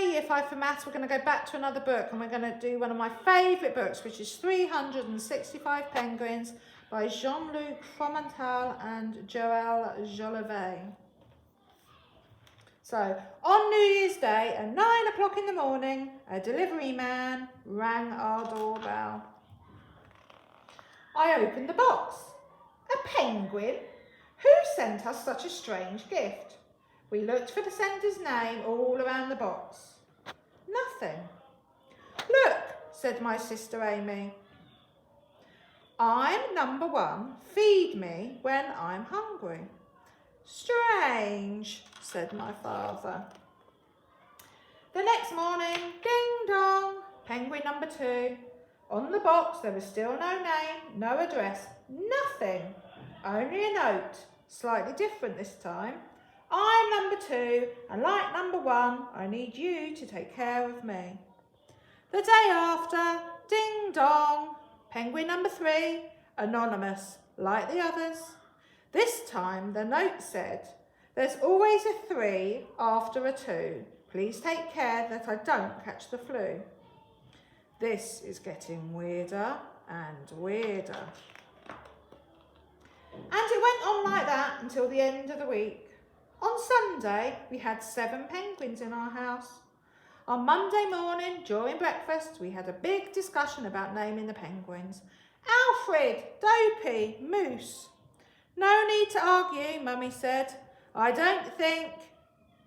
Today, Year 5 for Maths, we're going to go back to another book and we're going to do one of my favourite books, which is 365 Penguins by Jean-Luc Fromental and Joël Jolivet. So, on New Year's Day at 9 o'clock in the morning, a delivery man rang our doorbell. I opened the box. A penguin? Who sent us such a strange gift? We looked for the sender's name all around the box. Nothing. Look, said my sister Amy. I'm number 1. Feed me when I'm hungry. Strange, said my father. The next morning, ding dong, penguin number 2. On the box there was still no name, no address, nothing. Only a note, slightly different this time. I'm number 2, and like number 1, I need you to take care of me. The day after, ding dong, penguin number 3, anonymous, like the others. This time the note said, there's always a 3 after a 2. Please take care that I don't catch the flu. This is getting weirder and weirder. And it went on like that until the end of the week. On Sunday, we had 7 penguins in our house. On Monday morning, during breakfast, we had a big discussion about naming the penguins. Alfred, Dopey, Moose. No need to argue, Mummy said. I don't think.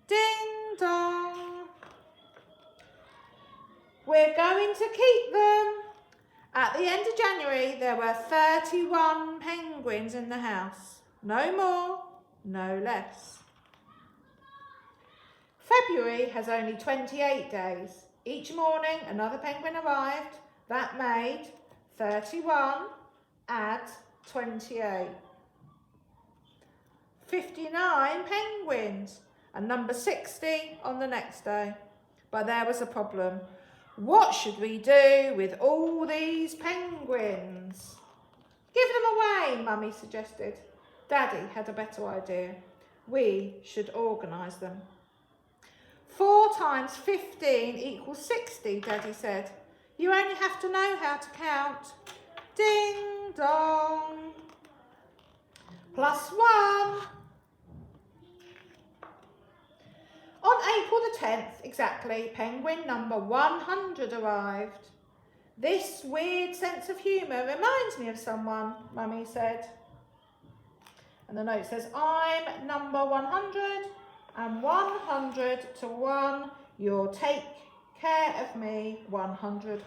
Ding dong. We're going to keep them. At the end of January, there were 31 penguins in the house. No more, no less. February has only 28 days. Each morning, another penguin arrived. That made 31 add 28. 59 penguins, and number 60 on the next day. But there was a problem. What should we do with all these penguins? Give them away, Mummy suggested. Daddy had a better idea. We should organise them. 4 times 15 equals 60, Daddy said. You only have to know how to count. Ding dong. +1. On April the 10th, exactly, penguin number 100 arrived. This weird sense of humour reminds me of someone, Mummy said. And the note says, I'm number 100 and 100 to 1, you'll take care of me 100%.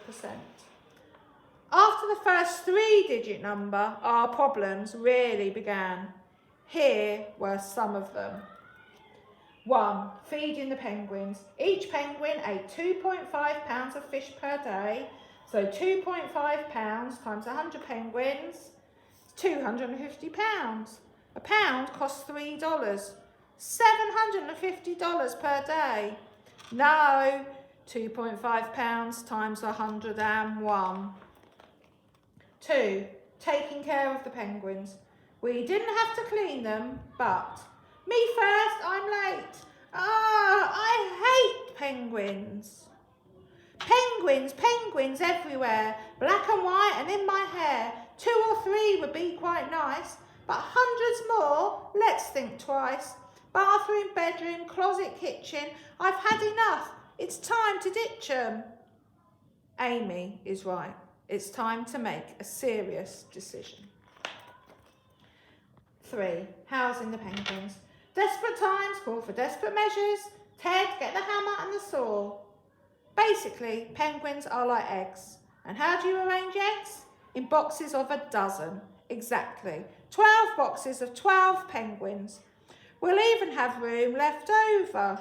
After the first 3-digit number, our problems really began. Here were some of them. 1. Feeding the penguins. Each penguin ate 2.5 pounds of fish per day. So 2.5 pounds times 100 penguins is 250 pounds. A pound costs $3. $750 per day. No, 2.5 pounds times 101. 2. Taking care of the penguins. We didn't have to clean them, but... Me first, I'm late. I hate penguins. Penguins everywhere, black and white and in my hair. 2 or 3 would be quite nice, but hundreds more, let's think twice. Bathroom, bedroom, closet, kitchen, I've had enough. It's time to ditch 'em. Amy is right. It's time to make a serious decision. 3. Housing the penguins. Desperate times call for desperate measures. Ted, get the hammer and the saw. Basically, penguins are like eggs. And how do you arrange eggs? In boxes of 12. Exactly. 12 boxes of 12 penguins. We'll even have room left over.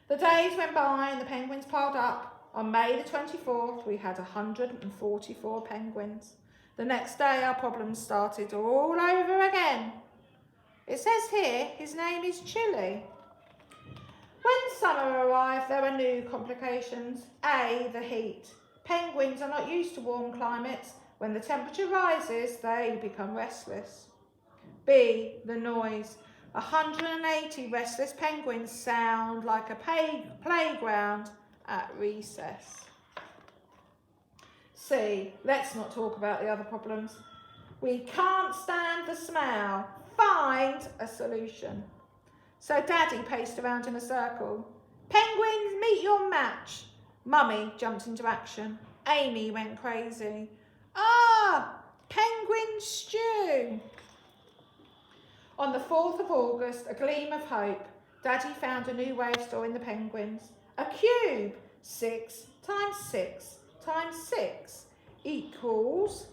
The days went by and the penguins piled up. On May the 24th, we had 144 penguins. The next day, our problems started all over again. It says here, his name is Chili. When summer arrived, there were new complications. A, the heat. Penguins are not used to warm climates. When the temperature rises, they become restless. B, the noise. 180 restless penguins sound like a playground at recess. C, let's not talk about the other problems. We can't stand the smell. Find a solution. So Daddy paced around in a circle. Penguins, meet your match. Mummy jumped into action. Amy went crazy. Ah, penguin stew. On the 4th of August, a gleam of hope, Daddy found a new way of storing the penguins. A cube, 6 times 6 times 6 equals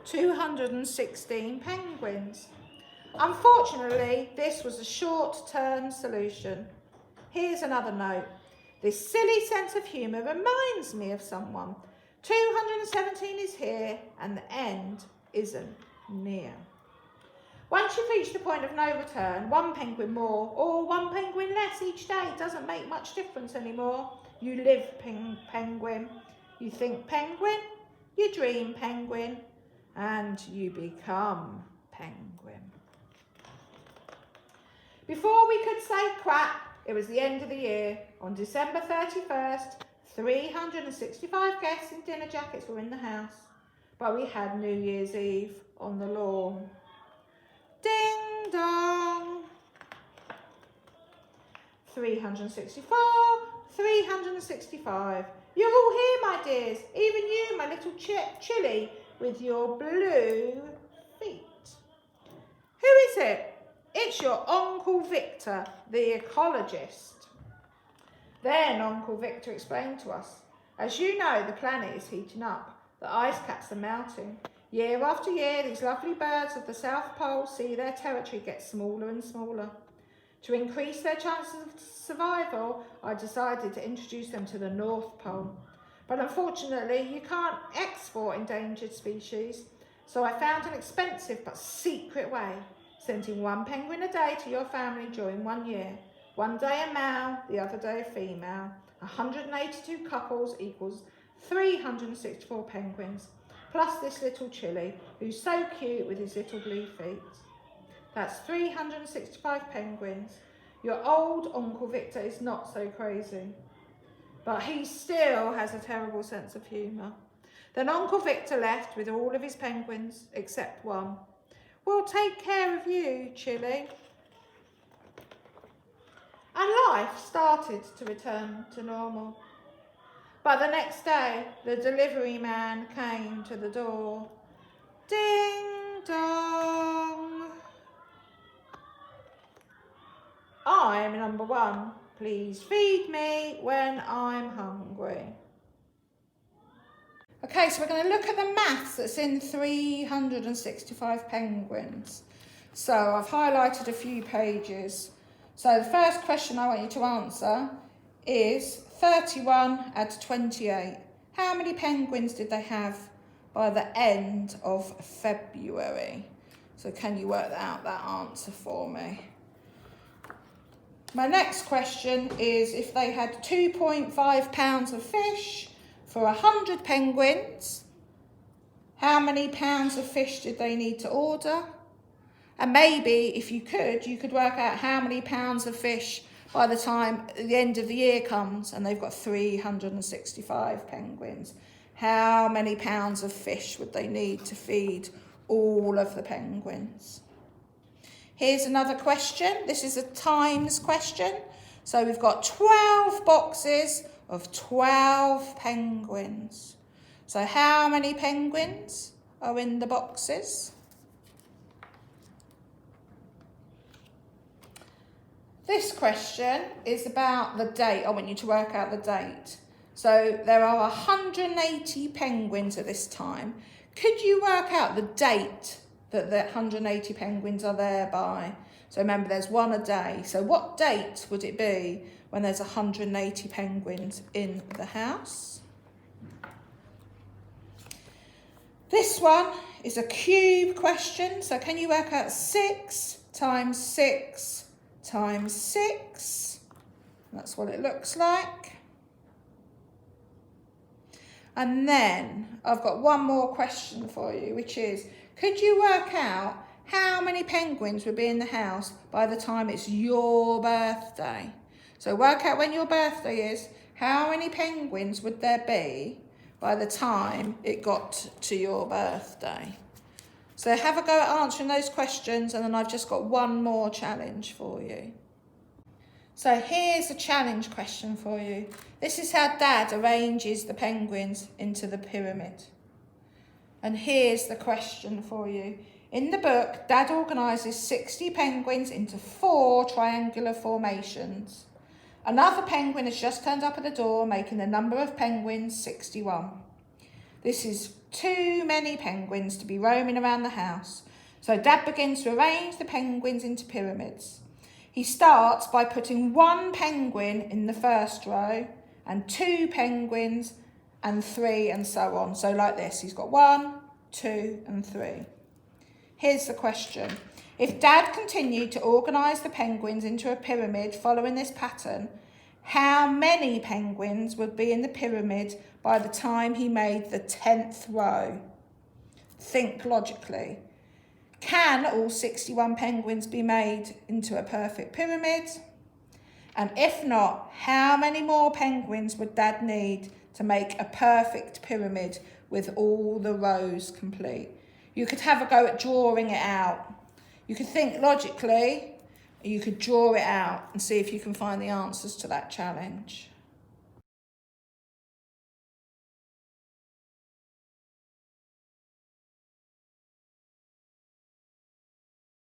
216 penguins. Unfortunately, this was a short-term solution. Here's another note. This silly sense of humour reminds me of someone. 217 is here and the end isn't near. Once you've reached the point of no return, 1 penguin more or 1 penguin less each day doesn't make much difference anymore. You live penguin, you think penguin, you dream penguin, and you become penguin. Before we could say quack, it was the end of the year. On December 31st, 365 guests in dinner jackets were in the house, but we had New Year's Eve on the lawn. Ding dong. 364, 365. You're all here, my dears. Even you, my little Chilly, with your blue feet. Who is it? It's your Uncle Victor, the ecologist. Then Uncle Victor explained to us, as you know, the planet is heating up. The ice caps are melting. Year after year, these lovely birds of the South Pole see their territory get smaller and smaller. To increase their chances of survival, I decided to introduce them to the North Pole. But unfortunately, you can't export endangered species, so I found an expensive but secret way, sending 1 penguin a day to your family during 1 year. 1 day a male, the other day a female. 182 couples equals 364 penguins, plus this little Chilly, who's so cute with his little blue feet. That's 365 penguins. Your old Uncle Victor is not so crazy, but he still has a terrible sense of humour. Then Uncle Victor left with all of his penguins, except 1. We'll take care of you, Chilly. And life started to return to normal. But the next day, the delivery man came to the door. Ding dong. I'm number 1. Please feed me when I'm hungry. Okay, so we're going to look at the maths that's in 365 penguins. So I've highlighted a few pages. So the first question I want you to answer is 31 add 28. How many penguins did they have by the end of February? So can you work out that answer for me? My next question is if they had 2.5 pounds of fish for 100 penguins, how many pounds of fish did they need to order? And maybe, if you could work out how many pounds of fish by the time the end of the year comes and they've got 365 penguins. How many pounds of fish would they need to feed all of the penguins? Here's another question. This is a times question. So we've got 12 boxes of 12 penguins. So how many penguins are in the boxes? This question is about the date. I want you to work out the date. So there are 180 penguins at this time. Could you work out the date that the 180 penguins are there by? So remember, there's 1 a day. So what date would it be when there's 180 penguins in the house? This one is a cube question. So can you work out 6 times 6 times 6? That's what it looks like. And then I've got one more question for you, which is, could you work out how many penguins would be in the house by the time it's your birthday? So work out when your birthday is, how many penguins would there be by the time it got to your birthday? So have a go at answering those questions, and then I've just got one more challenge for you. So here's a challenge question for you. This is how Dad arranges the penguins into the pyramid. And here's the question for you. In the book, Dad organises 60 penguins into 4 triangular formations. Another penguin has just turned up at the door, making the number of penguins 61. This is too many penguins to be roaming around the house. So Dad begins to arrange the penguins into pyramids. He starts by putting 1 penguin in the first row and 2 penguins and 3 and so on. So like this, he's got 1, 2 and 3. Here's the question. If Dad continued to organise the penguins into a pyramid following this pattern, how many penguins would be in the pyramid by the time he made the 10th row? Think logically. Can all 61 penguins be made into a perfect pyramid? And if not, how many more penguins would Dad need to make a perfect pyramid with all the rows complete? You could have a go at drawing it out. You could think logically, or you could draw it out and see if you can find the answers to that challenge.